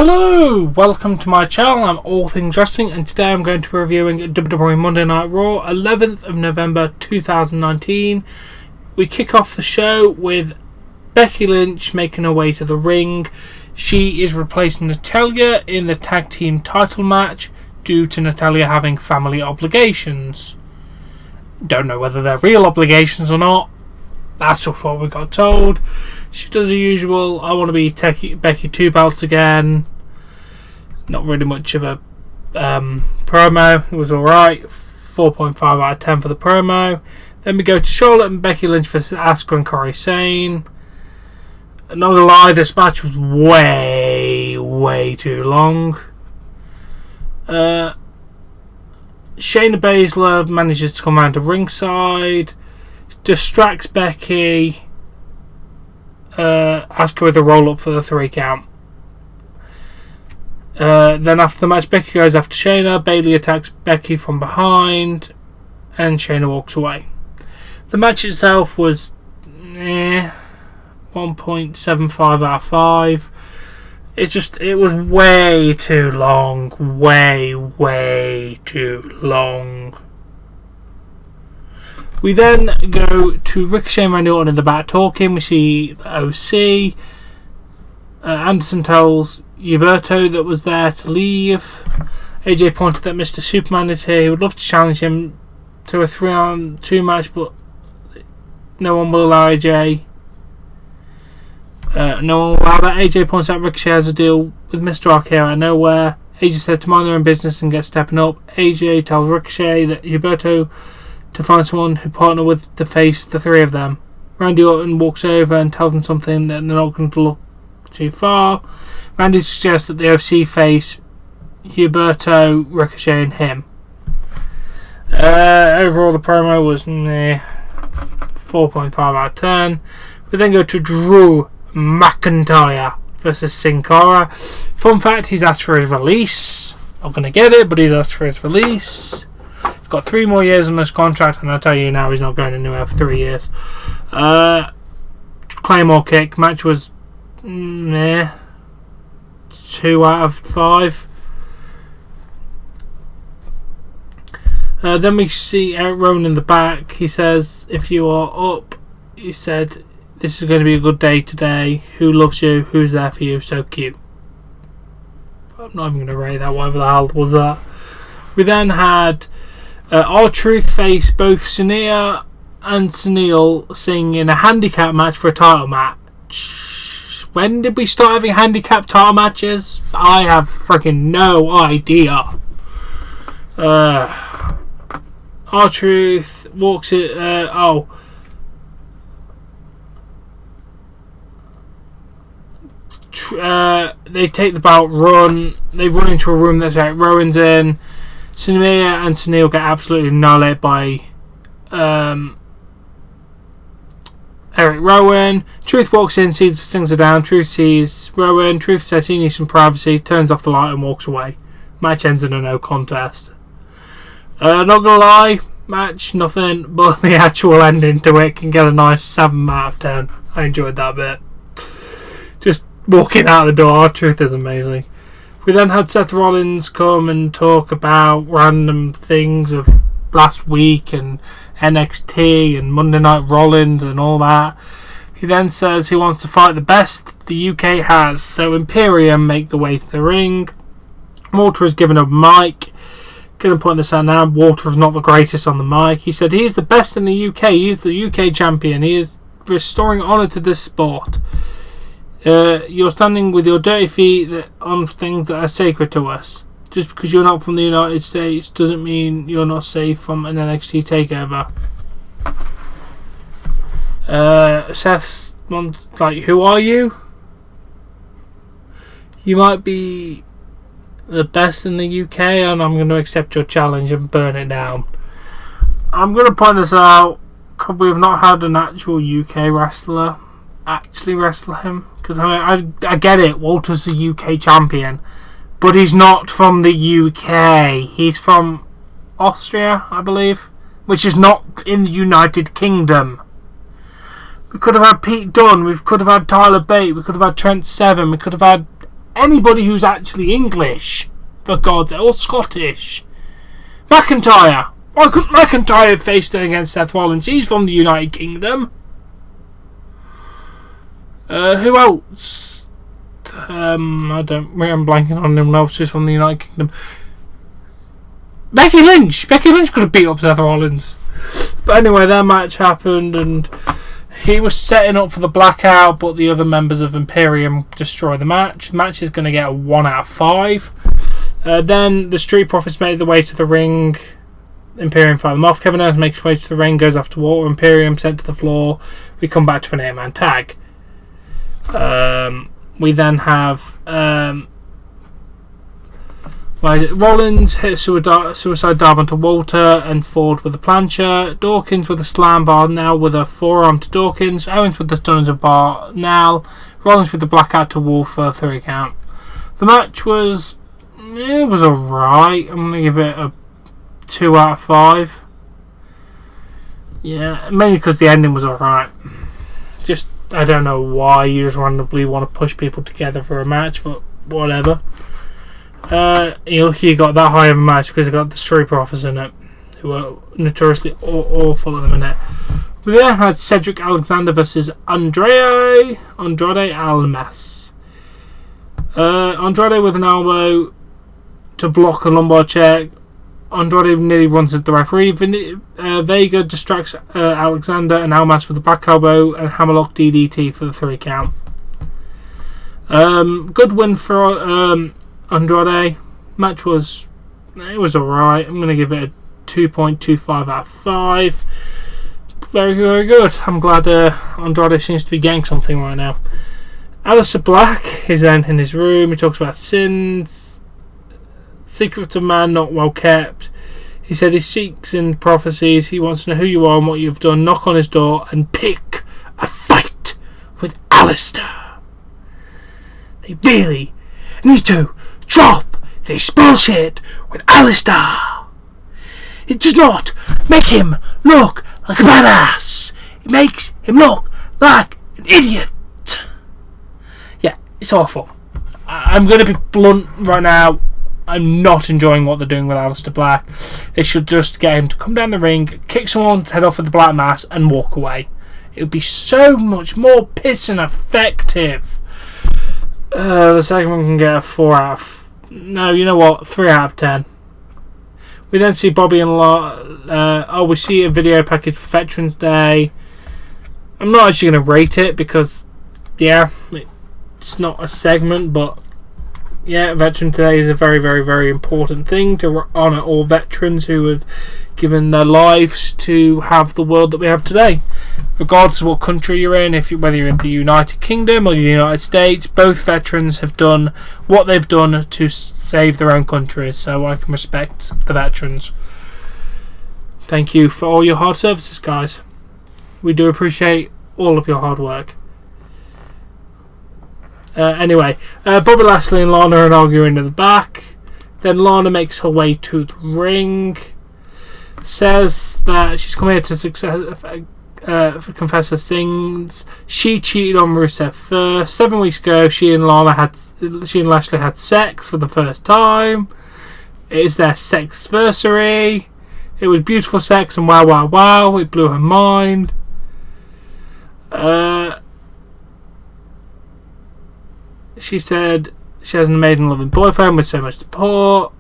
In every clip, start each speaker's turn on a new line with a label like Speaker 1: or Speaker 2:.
Speaker 1: Hello! Welcome to my channel. I'm All Things Wrestling, and today I'm going to be reviewing WWE Monday Night Raw, 11th of November 2019. We kick off the show with Becky Lynch making her way to the ring. She is replacing Natalya in the tag team title match due to Natalya having family obligations. Don't know whether they're real obligations or not. That's just what we got told. She does the usual, I want to be Becky 2 belts again. Not really much of a promo. It was alright. 4.5 out of 10 for the promo. Then we go to Charlotte and Becky Lynch versus Asuka and Kairi Sane. Not gonna lie, this match was way too long. Shayna Baszler manages to come around to ringside, distracts Becky, Asuka with a roll up for the 3 count. Then after the match, Becky goes after Shayna. Bayley attacks Becky from behind, and Shayna walks away. The match itself was 1.75 out of 5. It was way too long. Way too long. We then go to Ricochet and Randy Orton in the back talking. We see the OC. Anderson tells Gilberto that was there to leave. AJ pointed that Mr. Superman is here. He would love to challenge him to a 3-on-2 match, but no one will allow AJ. No one will allow that. AJ points out Ricochet has a deal with Mr. RKO out of nowhere. AJ said to mind their own business and get stepping up. AJ tells Ricochet that Gilberto to find someone who partner with to face the 3 of them. Randy Orton walks over and tells them something that they're not going to look too far. Randy suggests that the OC face Gilberto, Ricochet and him. Overall the promo was 4.5 out of 10. We then go to Drew McIntyre versus Sin Cara. Fun fact, he's asked for his release. Not going to get it, but he's asked for his release. He's got 3 more years on this contract, and I'll tell you now he's not going anywhere for 3 years. Claymore kick. Match was 2 out of 5. Then we see Erick Rowan in the back. He says, if you are up, he said, this is going to be a good day today. Who loves you? Who's there for you? So cute. I'm not even going to rate that. Whatever the hell was that. We then had R-Truth face both Sonia and Sunil Singh in a handicap match for a title match. When did we start having handicap title matches? I have freaking no idea. R-Truth walks it. They take the belt, run. They run into a room that's like Rowan's in. Sonia and Sunil get absolutely annihilated by Erick Rowan. Truth walks in, sees things are down. Truth sees Rowan. Truth says he needs some privacy, turns off the light and walks away. Match ends in a no contest. Not gonna lie, match nothing, but the actual ending to it can get a nice 7 out of 10. I enjoyed that bit. Just walking out the door, Truth is amazing. We then had Seth Rollins come and talk about random things of last week and NXT and Monday Night Rollins and all that. He then says he wants to fight the best the UK has, so Imperium make the way to the ring. Walter is given a mic. Going to point this out now, Walter is not the greatest on the mic. He said he is the best in the UK. He is the UK champion. He is restoring honour to this sport. You're standing with your dirty feet on things that are sacred to us. Just because you're not from the United States doesn't mean you're not safe from an NXT takeover. Seth's like, who are you? You might be the best in the UK, and I'm going to accept your challenge and burn it down. I'm going to point this out. We've not had an actual UK wrestler actually wrestle him. Because I get it, Walter's the UK champion, but he's not from the UK. He's from Austria, I believe, which is not in the United Kingdom. We could have had Pete Dunne, we could have had Tyler Bate, we could have had Trent Seven, we could have had anybody who's actually English, for God's sake, or Scottish. McIntyre. Why couldn't McIntyre have faced it against Seth Rollins? He's from the United Kingdom. Who else? I'm blanking on anyone else who's from the United Kingdom. Becky Lynch. Becky Lynch could have beat up Seth Rollins. But anyway, their match happened and he was setting up for the blackout, but the other members of Imperium destroy the match. The match is going to get a 1 out of 5. Then the Street Profits made their way to the ring. Imperium fight them off. Kevin Owens makes his way to the ring, goes after water. Imperium sent to the floor. We come back to an 8-man tag. We then have Rollins hit suicide dive onto Walter and Ford with a plancher. Dawkins with a slam bar, now with a forearm to Dawkins. Owens with the stunner bar, now. Rollins with the blackout to Wolf for a 3 count. The match was alright. I'm going to give it a 2 out of 5. Yeah, mainly because the ending was alright. Just, I don't know why you just randomly want to push people together for a match, but whatever. You got that high of a match because it got the Street Profits in it, who are notoriously awful at the minute. We then had Cedric Alexander versus Andrade Almas. Andrade with an elbow to block a lumbar check. Andrade nearly runs at the referee. Vega distracts Alexander and Almas with a back elbow and hammerlock DDT for the 3 count. Good win for Andrade. Match was alright. I'm going to give it a 2.25 out of 5. Very, very good. I'm glad Andrade seems to be getting something right now. Alistair Black is then in his room. He talks about sins, secrets of man not well kept. He said he seeks in prophecies. He wants to know who you are and what you've done. Knock on his door and pick a fight with Alistair. They really need to drop this bullshit with Alistair. It does not make him look like a badass. It makes him look like an idiot. Yeah, it's awful. I'm going to be blunt right now. I'm not enjoying what they're doing with Alistair Black. They should just get him to come down the ring, kick someone's head off with the black mass and walk away. It would be so much more pissing effective. The second one can get a 4 out of... No, you know what? 3 out of 10. We then see Bobby and we see a video package for Veterans Day. I'm not actually going to rate it because, yeah, it's not a segment, but yeah, Veterans Day is a very, very, very important thing to honour all veterans who have given their lives to have the world that we have today. Regardless of what country you're in, whether you're in the United Kingdom or the United States, both veterans have done what they've done to save their own countries, so I can respect the veterans. Thank you for all your hard services, guys. We do appreciate all of your hard work. Anyway, Bobby Lashley and Lana are arguing in the back. Then Lana makes her way to the ring. Says that she's come here to confess her sins. She cheated on Rusev first. 7 weeks ago, she and Lashley had sex for the first time. It is their sexversary. It was beautiful sex and wow, wow, wow. It blew her mind. She said she has an amazing loving boyfriend with so much support.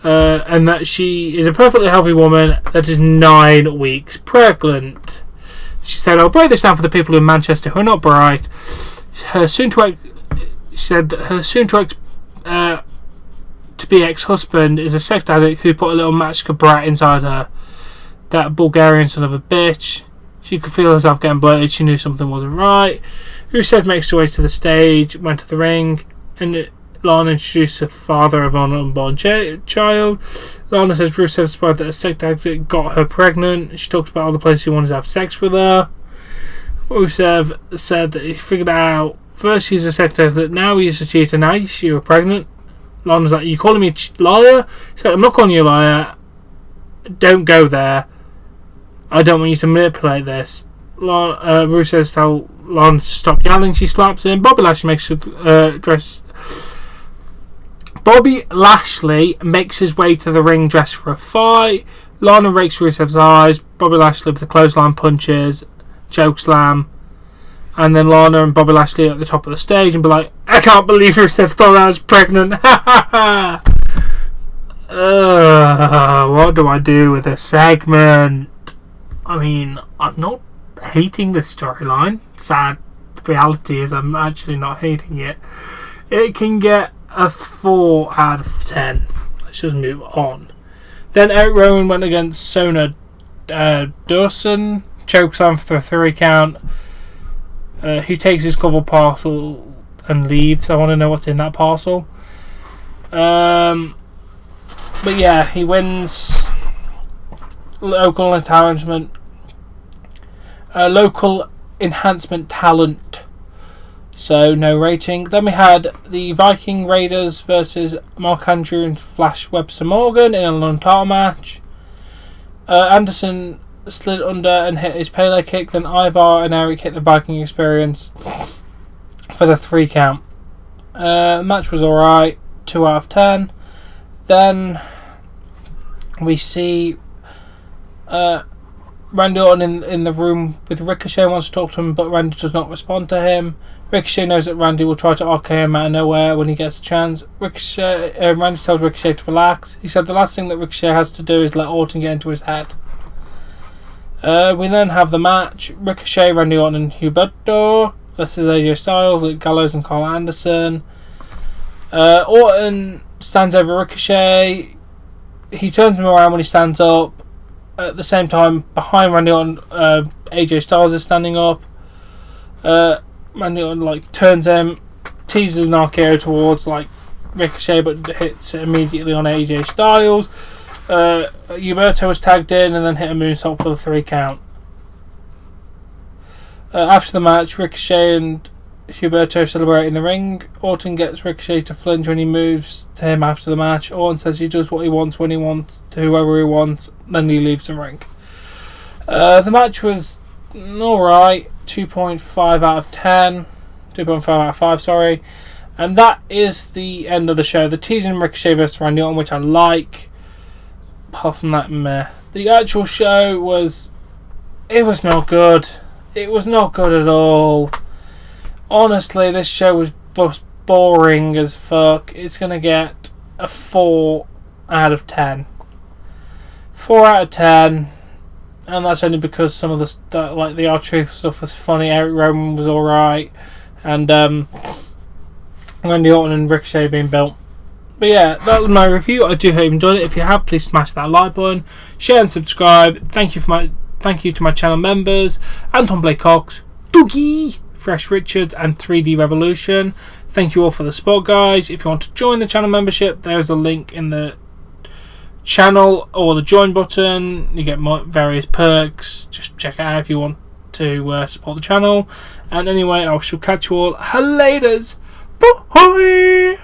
Speaker 1: And that she is a perfectly healthy woman that is 9 weeks pregnant. She said, I'll break this down for the people in Manchester who are not bright. Her to-be ex-husband is a sex addict who put a little Matchka brat inside her. That Bulgarian son of a bitch. She could feel herself getting bloated. She knew something wasn't right. Rusev makes her way to the stage, went to the ring, and Lana introduced the father of an unborn child. Lana says Rusev surprised that a sex addict got her pregnant. She talks about all the places he wanted to have sex with her. Rusev said that he figured out first he's a sex addict, now he's a cheater, now you're pregnant. Lana's like, you calling me a liar? She's like, I'm not calling you a liar. Don't go there. I don't want you to manipulate this. Rusev Lana to stop yelling. She slaps him. Bobby Lashley makes his way to the ring dressed for a fight. Lana rakes Rusev's eyes. Bobby Lashley with the clothesline punches, choke slam, and then Lana and Bobby Lashley at the top of the stage and be like, "I can't believe Rusev thought I was pregnant." What do I do with this segment? I mean, I'm not hating this storyline. Sad reality is I'm actually not hating it. It can get a 4 out of 10. Let's just move on. Then Erick Rowan went against Sona Dawson. Chokes on for the 3 count. Who takes his cover parcel and leaves. I want to know what's in that parcel. But yeah, he wins. Local enhancement talent. So no rating. Then we had the Viking Raiders versus Mark Andrew and Flash Webster Morgan in a non-title match. Anderson slid under and hit his Pele kick. Then Ivar and Erick hit the Viking Experience for the 3 count. The match was alright, 2 out of 10. Then we see Randy Orton in the room with Ricochet, wants to talk to him, but Randy does not respond to him. Ricochet knows that Randy will try to RKO him out of nowhere when he gets a chance. Randy tells Ricochet to relax. He said the last thing that Ricochet has to do is let Orton get into his head. We then have the match. Ricochet, Randy Orton and Humberto versus AJ Styles, Luke Gallows and Carl Anderson. Orton stands over Ricochet. He turns him around when he stands up. At the same time, behind Randy Orton, AJ Styles is standing up. Randy Orton turns him, teases an RKO towards Ricochet, but hits it immediately on AJ Styles. Humberto was tagged in and then hit a moonsault for the 3 count. After the match, Ricochet and Humberto celebrate in the ring. Orton gets Ricochet to flinch when he moves to him after the match. Orton says he does what he wants when he wants to whoever he wants, then he leaves the ring. The match was alright, 2.5 out of 10. 2.5 out of 5, sorry. And that is the end of the show. The teasing Ricochet vs Randy Orton, which I like. Apart from that, meh. The actual show was not good. It was not good at all. Honestly, this show was just boring as fuck. It's going to get a 4 out of 10. 4 out of 10. And that's only because some of the R-Truth stuff was funny. Erick Rowan was alright. And Randy Orton and Ricochet being built. But yeah, that was my review. I do hope you enjoyed it. If you have, please smash that like button. Share and subscribe. Thank you to my channel members. Anton Blake-Cox, Doogie, Fresh Richards and 3D Revolution. Thank you all for the support, guys. If you want to join the channel membership, there's a link in the channel or the join button. You get various perks. Just check it out if you want to support the channel. And anyway, I shall catch you all laters. Bye.